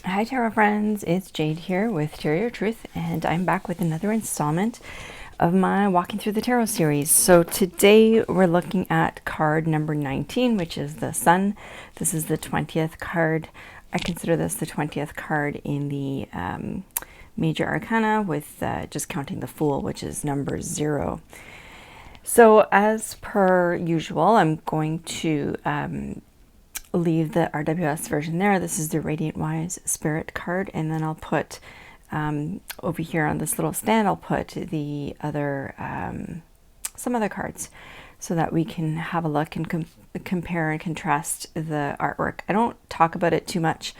Hi Tarot friends, it's Jade here with Tarot Your Truth, and I'm back with another installment of my Walking Through the Tarot series. So today we're looking at card number 19, which is the Sun. This is the 20th card. I consider this the 20th card in the Major Arcana, with just counting the Fool, which is number 0. So as per usual, I'm going to leave the RWS version there. This is the Radiant Wise Spirit card, and then I'll put over here on this little stand, I'll put the other some other cards so that we can have a look and compare and contrast the artwork. I don't talk about it too much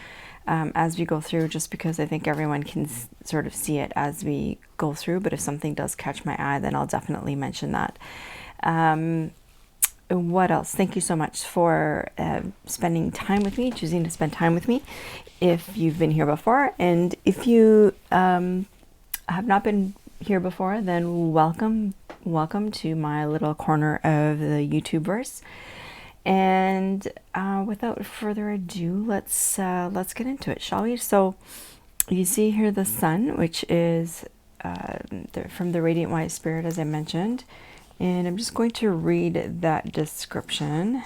as we go through, just because I think everyone can sort of see it as we go through, but if something does catch my eye, then I'll definitely mention that. What else? Thank you so much for spending time with me, choosing to spend time with me if you've been here before. And if you have not been here before, then welcome to my little corner of the YouTubeverse. And without further ado, let's get into it, shall we? So you see here the Sun, which is from the Radiant Wise Spirit, as I mentioned. And I'm just going to read that description.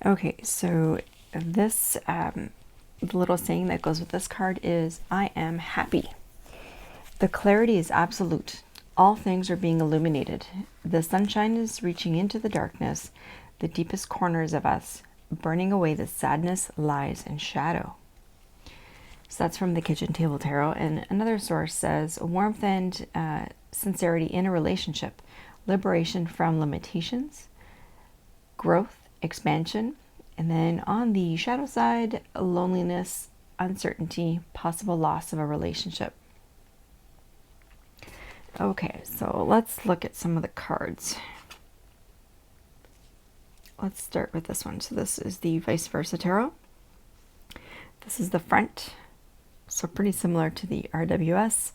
Okay, so this the little saying that goes with this card is, I am happy. The clarity is absolute. All things are being illuminated. The sunshine is reaching into the darkness, the deepest corners of us, burning away the sadness, lies, and shadow. So that's from the Kitchen Table Tarot. And another source says, warmth and sincerity in a relationship, liberation from limitations, growth, expansion. And then on the shadow side, loneliness, uncertainty, possible loss of a relationship. Okay, so let's look at some of the cards. Let's start with this one. So this is the Vice Versa Tarot. This is the front. So pretty similar to the RWS,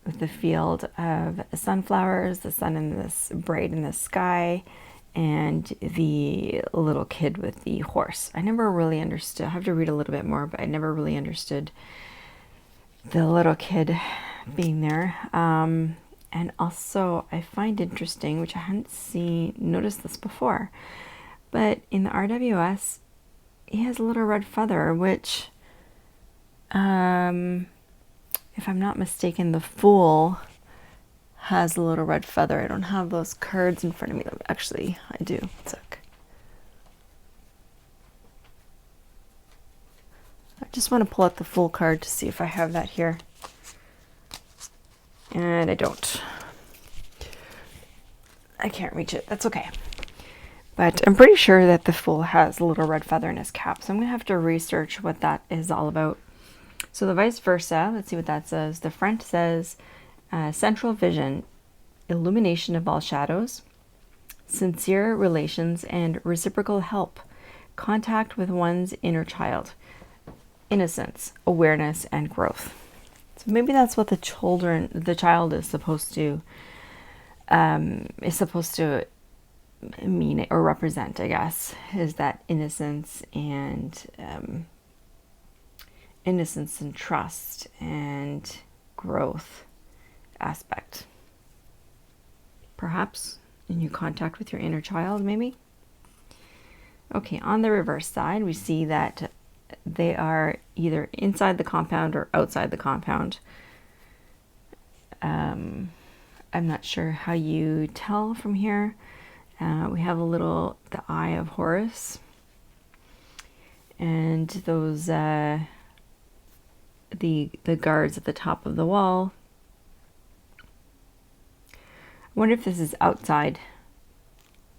with the field of sunflowers, the sun in this bright in the sky, and the little kid with the horse. I never really understood, I have to read a little bit more, but I never really understood the little kid being there. And also I find interesting, which I hadn't noticed this before, but in the RWS, he has a little red feather, which if I'm not mistaken, the Fool has a little red feather. I don't have those cards in front of me. Actually, I do. I just want to pull out the Fool card to see if I have that here. And I don't. I can't reach it. That's okay. But I'm pretty sure that the Fool has a little red feather in his cap. So I'm going to have to research what that is all about. So the Vice Versa, let's see what that says. The front says, central vision, illumination of all shadows, sincere relations and reciprocal help, contact with one's inner child, innocence, awareness, and growth. So maybe that's what the child is supposed to mean or represent, I guess, is that innocence and trust and growth aspect. Perhaps in your contact with your inner child, maybe. Okay, on the reverse side, we see that they are either inside the compound or outside the compound. I'm not sure how you tell from here. We have the Eye of Horus, and those the guards at the top of the wall. I wonder if this is outside,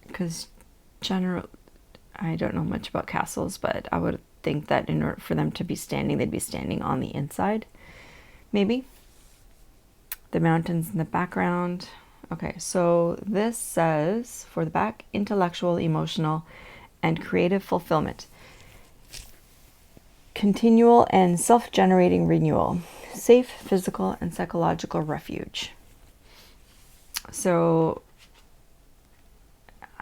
because I don't know much about castles, but I would think that in order for them to be standing, they'd be standing on the inside, maybe. The mountains in the background. Okay, so this says, for the back, intellectual, emotional, and creative fulfillment. Continual and self-generating renewal. Safe physical and psychological refuge. So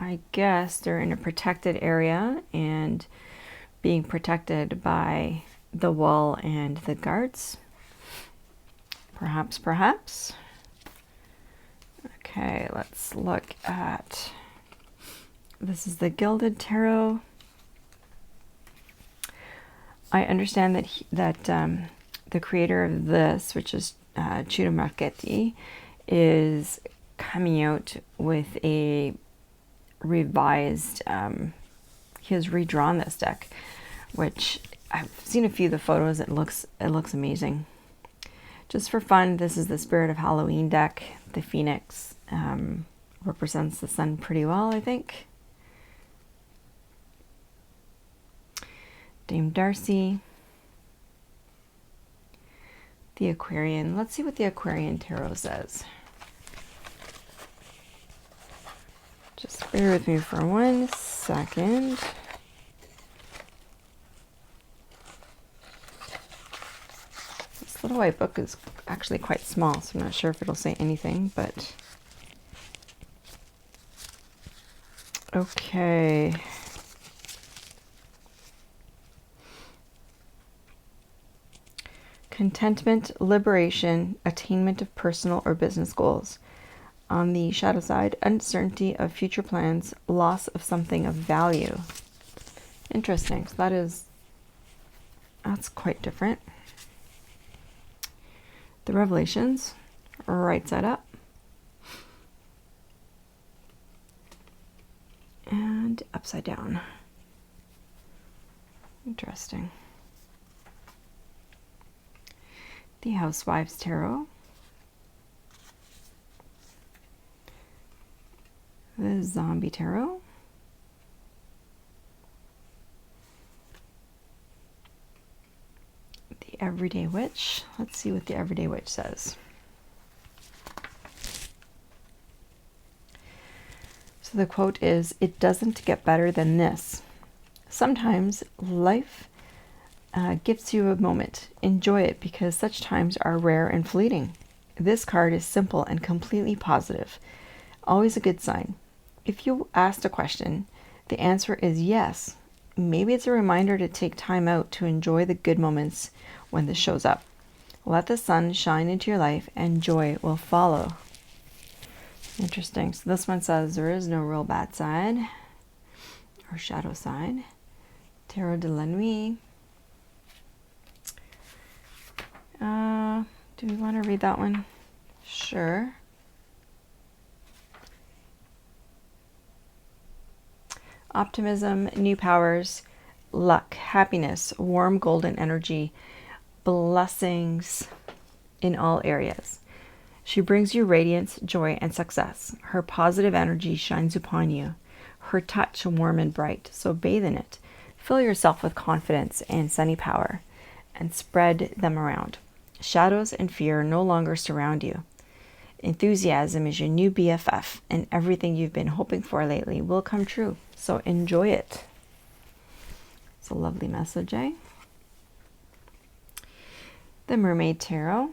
I guess they're in a protected area and being protected by the wall and the guards. Perhaps, perhaps. Okay, let's look at, this is the Gilded Tarot. I understand that the creator of this, which is Ciro Marchetti, is coming out with a revised, he has redrawn this deck, which I've seen a few of the photos. It looks amazing. Just for fun, this is the Spirit of Halloween deck. The Phoenix represents the sun pretty well, I think. Dame Darcy. The Aquarian. Let's see what the Aquarian Tarot says. Just bear with me for 1 second. This little white book is actually quite small, so I'm not sure if it'll say anything, but okay. Contentment, liberation, attainment of personal or business goals. On the shadow side, uncertainty of future plans, loss of something of value. Interesting. So that's quite different. The Revelations, right side up. And upside down. Interesting. The Housewives Tarot. The Zombie Tarot. The Everyday Witch. Let's see what the Everyday Witch says. So the quote is, "It doesn't get better than this. Sometimes life gives you a moment. Enjoy it because such times are rare and fleeting." This card is simple and completely positive. Always a good sign. If you asked a question, the answer is yes. Maybe it's a reminder to take time out to enjoy the good moments when this shows up. Let the sun shine into your life and joy will follow. Interesting. So this one says there is no real bad side or shadow side. Tarot de la Nuit. Do we want to read that one? Sure. Optimism, new powers, luck, happiness, warm golden energy, blessings in all areas. She brings you radiance, joy, and success. Her positive energy shines upon you. Her touch warm and bright, so bathe in it. Fill yourself with confidence and sunny power, and spread them around. Shadows and fear no longer surround you. Enthusiasm is your new BFF, and everything you've been hoping for lately will come true. So enjoy it. It's a lovely message, eh? The Mermaid Tarot.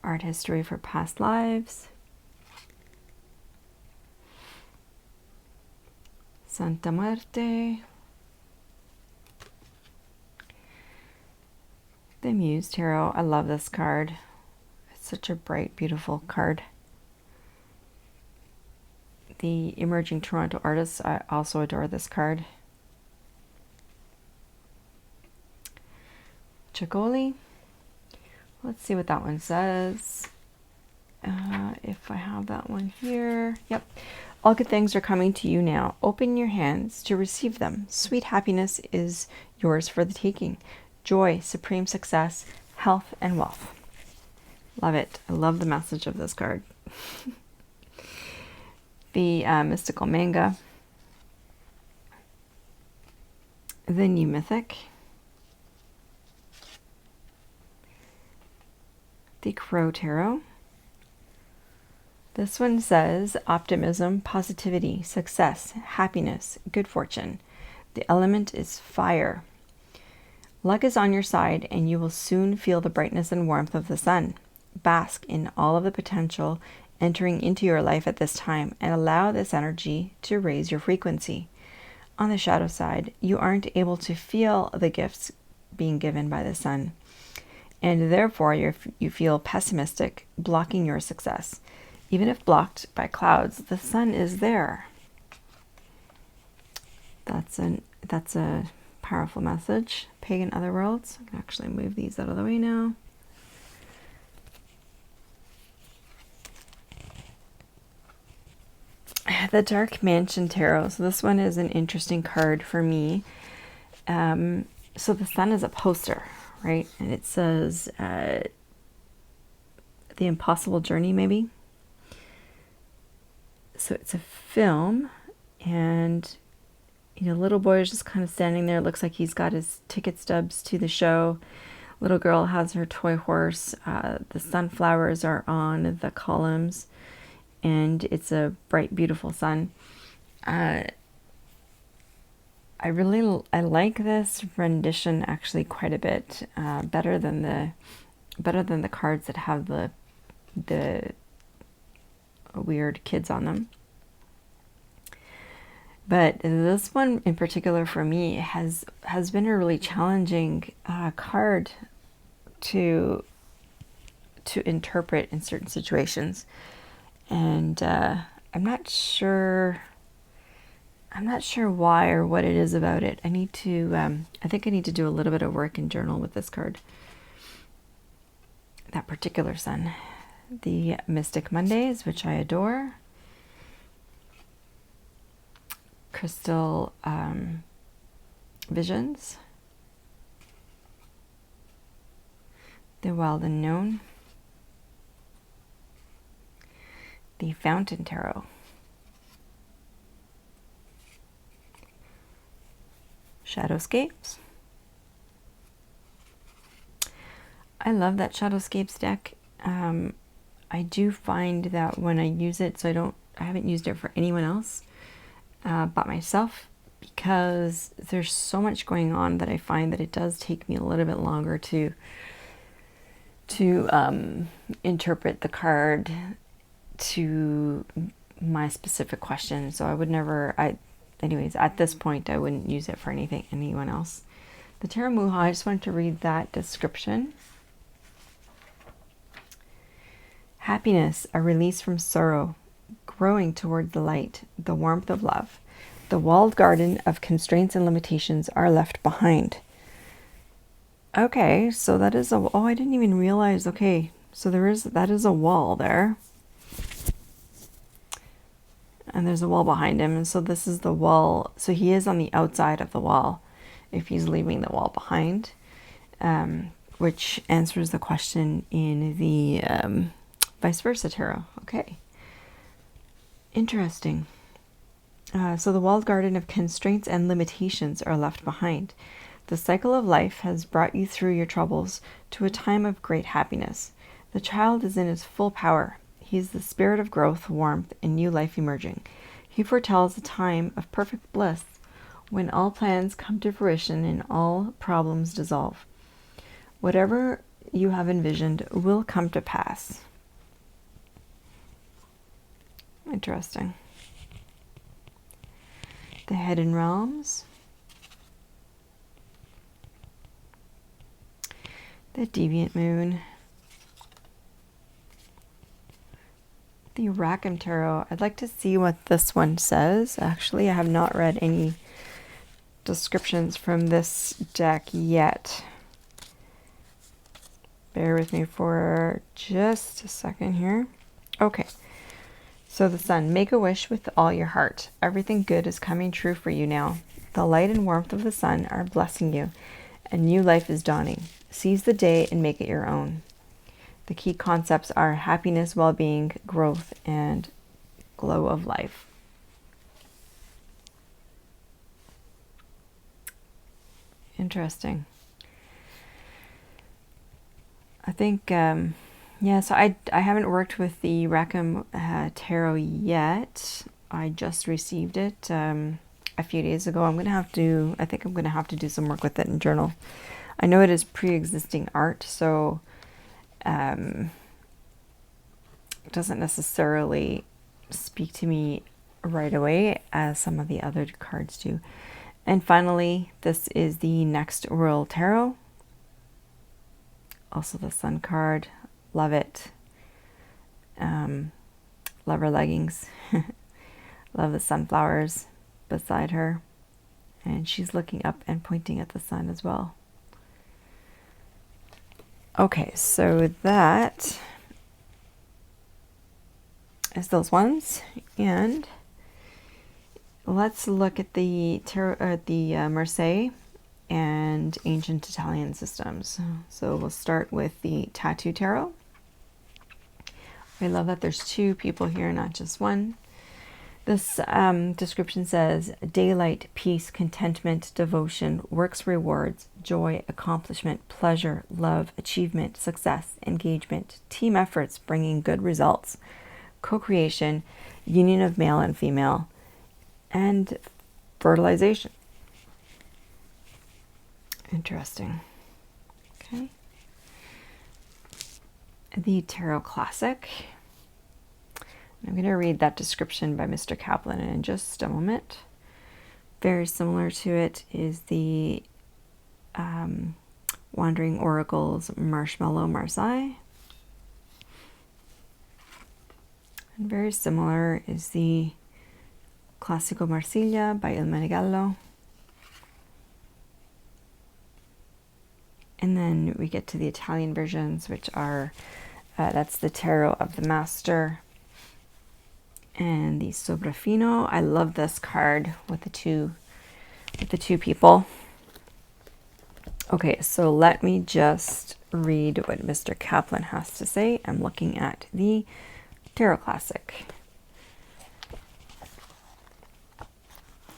Art history for past lives. Santa Muerte. The Muse Tarot. I love this card. It's such a bright, beautiful card. The Emerging Toronto Artists. I also adore this card. Chagoli. Let's see what that one says. If I have that one here. Yep. All good things are coming to you now. Open your hands to receive them. Sweet happiness is yours for the taking. Joy, supreme success, health, and wealth. Love it. I love the message of this card. The Mystical Manga. The New Mythic. The Crow Tarot. This one says optimism, positivity, success, happiness, good fortune. The element is fire. Luck is on your side and you will soon feel the brightness and warmth of the sun. Bask in all of the potential entering into your life at this time, and allow this energy to raise your frequency. On the shadow side, you aren't able to feel the gifts being given by the sun, and therefore you feel pessimistic, blocking your success. Even if blocked by clouds, the sun is there. That's a powerful message. Pagan otherworlds. I can actually move these out of the way now. The Dark Mansion Tarot. So this one is an interesting card for me. So the sun is a poster, right? And it says The Impossible Journey, maybe. So it's a film, and little boy is just kind of standing there. Looks like he's got his ticket stubs to the show. Little girl has her toy horse. The sunflowers are on the columns, and it's a bright, beautiful sun. I like this rendition actually quite a bit, better than the cards that have the weird kids on them. But this one in particular for me has been a really challenging card to interpret in certain situations, and I'm not sure why or what it is about it. I think I need to do a little bit of work and journal with this card. That particular sun. The Mystic Mondays, which I adore. Crystal Visions. The Wild Unknown. The Fountain Tarot. Shadowscapes. I love that Shadowscapes deck. I do find that when I use it, so I haven't used it for anyone else but myself, because there's so much going on that I find that it does take me a little bit longer to interpret the card to my specific question. So I would never, anyways, at this point, I wouldn't use it for anyone else. The Tarot Muha, I just wanted to read that description. Happiness, a release from sorrow, growing toward the light, the warmth of love. The walled garden of constraints and limitations are left behind. Okay, so that is oh, I didn't even realize. Okay, so that is a wall there. And there's a wall behind him, and so this is the wall. So he is on the outside of the wall if he's leaving the wall behind, which answers the question in the vice versa tarot. Okay. Interesting. So the walled garden of constraints and limitations are left behind. The cycle of life has brought you through your troubles to a time of great happiness. The child is in his full power. He is the spirit of growth, warmth, and new life emerging. He foretells a time of perfect bliss when all plans come to fruition and all problems dissolve. Whatever you have envisioned will come to pass. Interesting. The Hidden Realms. The Deviant Moon. The Rackham Tarot. I'd like to see what this one says. Actually, I have not read any descriptions from this deck yet. Bear with me for just a second here. Okay. So the Sun, make a wish with all your heart. Everything good is coming true for you now. The light and warmth of the sun are blessing you. A new life is dawning. Seize the day and make it your own. The key concepts are happiness, well-being, growth, and glow of life. Interesting. I think... yeah, so I haven't worked with the Rackham Tarot yet. I just received it a few days ago. I think I'm going to have to do some work with it in journal. I know it is pre-existing art, so doesn't necessarily speak to me right away as some of the other cards do. And finally, this is the Next World Tarot. Also the Sun card. Love it. Love her leggings. Love the sunflowers beside her. And she's looking up and pointing at the sun as well. Okay, so that is those ones. And let's look at the Marseilles and ancient Italian systems. So we'll start with the Tattoo Tarot. I love that there's two people here, not just one. This description says, daylight, peace, contentment, devotion, works, rewards, joy, accomplishment, pleasure, love, achievement, success, engagement, team efforts bringing good results, co-creation, union of male and female, and fertilization. Interesting. Okay. The Tarot Classic. I'm going to read that description by Mr. Kaplan in just a moment. Very similar to it is the Wandering Oracles Marshmallow Marseille. And very similar is the Classico Marsiglia by Il Manigallo. And then we get to the Italian versions, which are, that's the Tarot of the Master and the Soprafino. I love this card with the two people. Okay, so let me just read what Mr. Kaplan has to say. I'm looking at the Tarot Classic.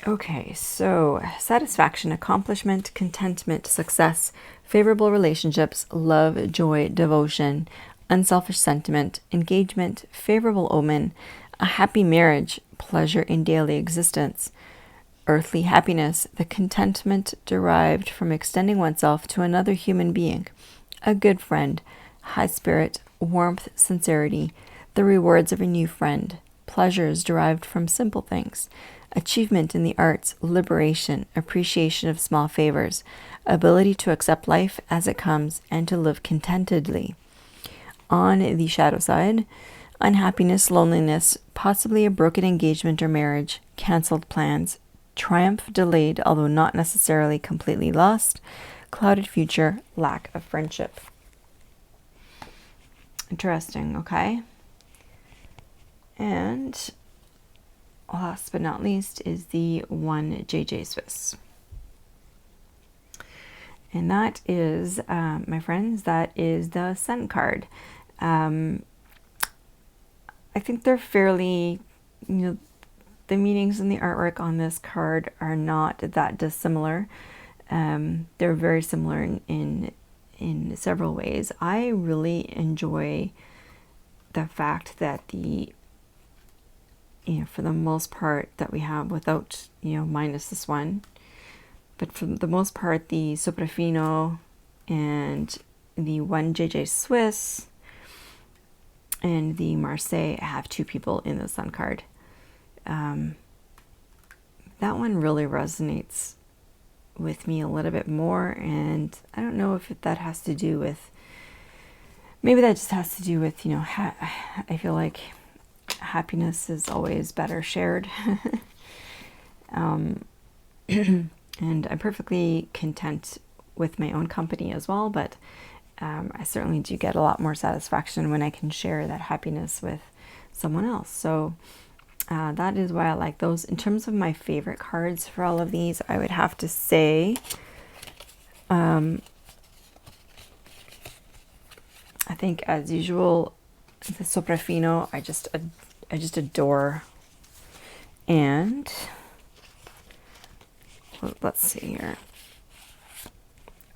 Okay, so satisfaction, accomplishment, contentment, success, favorable relationships, love, joy, devotion, unselfish sentiment, engagement, favorable omen, a happy marriage, pleasure in daily existence, earthly happiness, the contentment derived from extending oneself to another human being, a good friend, high spirit, warmth, sincerity, the rewards of a new friend, pleasures derived from simple things, achievement in the arts, liberation, appreciation of small favors, ability to accept life as it comes and to live contentedly. On the shadow side, unhappiness, loneliness, possibly a broken engagement or marriage, cancelled plans, triumph delayed although not necessarily completely lost, clouded future, lack of friendship. Interesting, okay? And last but not least is the one JJ Swiss. And that is, my friends, that is the Sun card. I think they're fairly, the meanings and the artwork on this card are not that dissimilar. They're very similar in several ways. I really enjoy the fact that for the most part that we have without, minus this one, but for the most part, the Soprafino and the one JJ Swiss and the Marseille have two people in the Sun card. That one really resonates with me a little bit more, and I don't know if that has to do with, maybe that just has to do with, I feel like happiness is always better shared. And I'm perfectly content with my own company as well, but I certainly do get a lot more satisfaction when I can share that happiness with someone else. So that is why I like those. In terms of my favorite cards for all of these, I would have to say, I think as usual, the Soprafino, I just adore. And let's see here.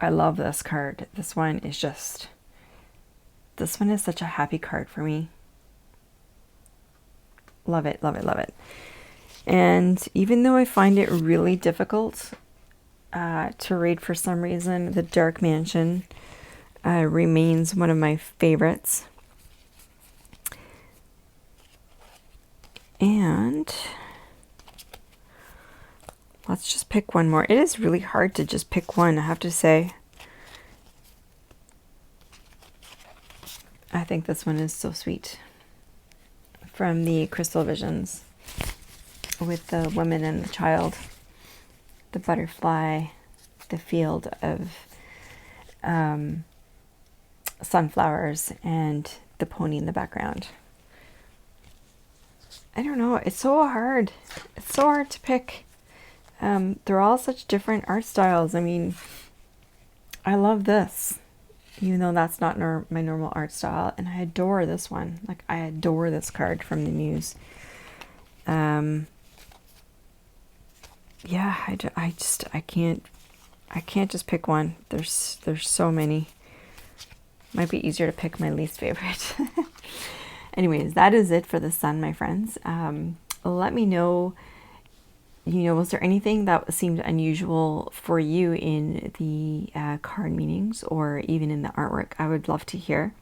I love this card. This one is such a happy card for me. Love it, love it, love it. And even though I find it really difficult to read for some reason, the Dark Mansion remains one of my favorites. And let's just pick one more. It is really hard to just pick one, I have to say. I think this one is so sweet. From the Crystal Visions, with the woman and the child, the butterfly, the field of sunflowers, and the pony in the background. I don't know, it's so hard. It's so hard to pick. They're all such different art styles. I mean, I love this, even though that's not my normal art style, and I adore this one. Like, I adore this card from the Muse. Yeah, I can't just pick one. There's so many. Might be easier to pick my least favorite. Anyways, that is it for the sun, my friends. Let me know, was there anything that seemed unusual for you in the card meanings or even in the artwork? I would love to hear.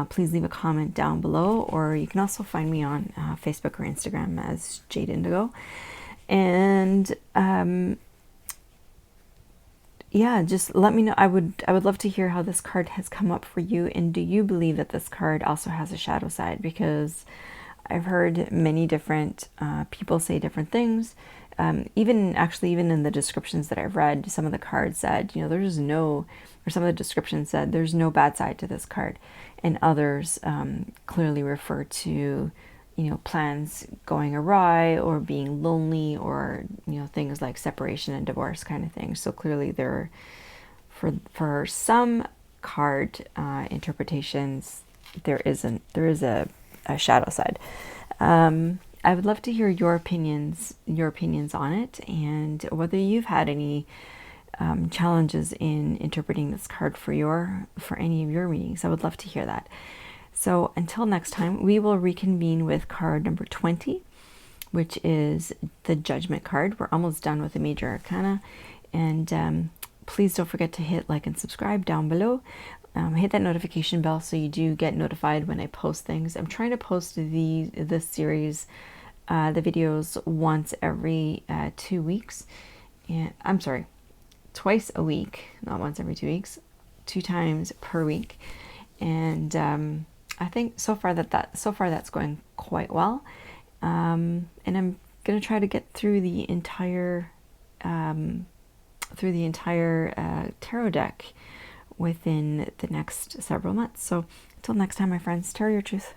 Please leave a comment down below, or you can also find me on Facebook or Instagram as Jade Indigo. And yeah, just let me know. I would love to hear how this card has come up for you, and do you believe that this card also has a shadow side? Because I've heard many different people say different things. Even in the descriptions that I've read, some of the cards said, some of the descriptions said there's no bad side to this card, and others clearly refer to, plans going awry or being lonely, or things like separation and divorce kind of thing. So clearly for some card interpretations, there is a shadow side. I would love to hear your opinions on it, and whether you've had any challenges in interpreting this card for any of your readings. I would love to hear that. So until next time, we will reconvene with card number 20, which is the Judgment card. We're almost done with the Major Arcana, and please don't forget to hit like and subscribe down below. Hit that notification bell so you do get notified when I post things. I'm trying to post this series, the videos, once every 2 weeks. And I'm sorry, twice a week, not once every 2 weeks, 2 times per week. And I think so far that's going quite well. And I'm gonna try to get through the entire tarot deck within the next several months. So until next time, my friends, tarot your truth.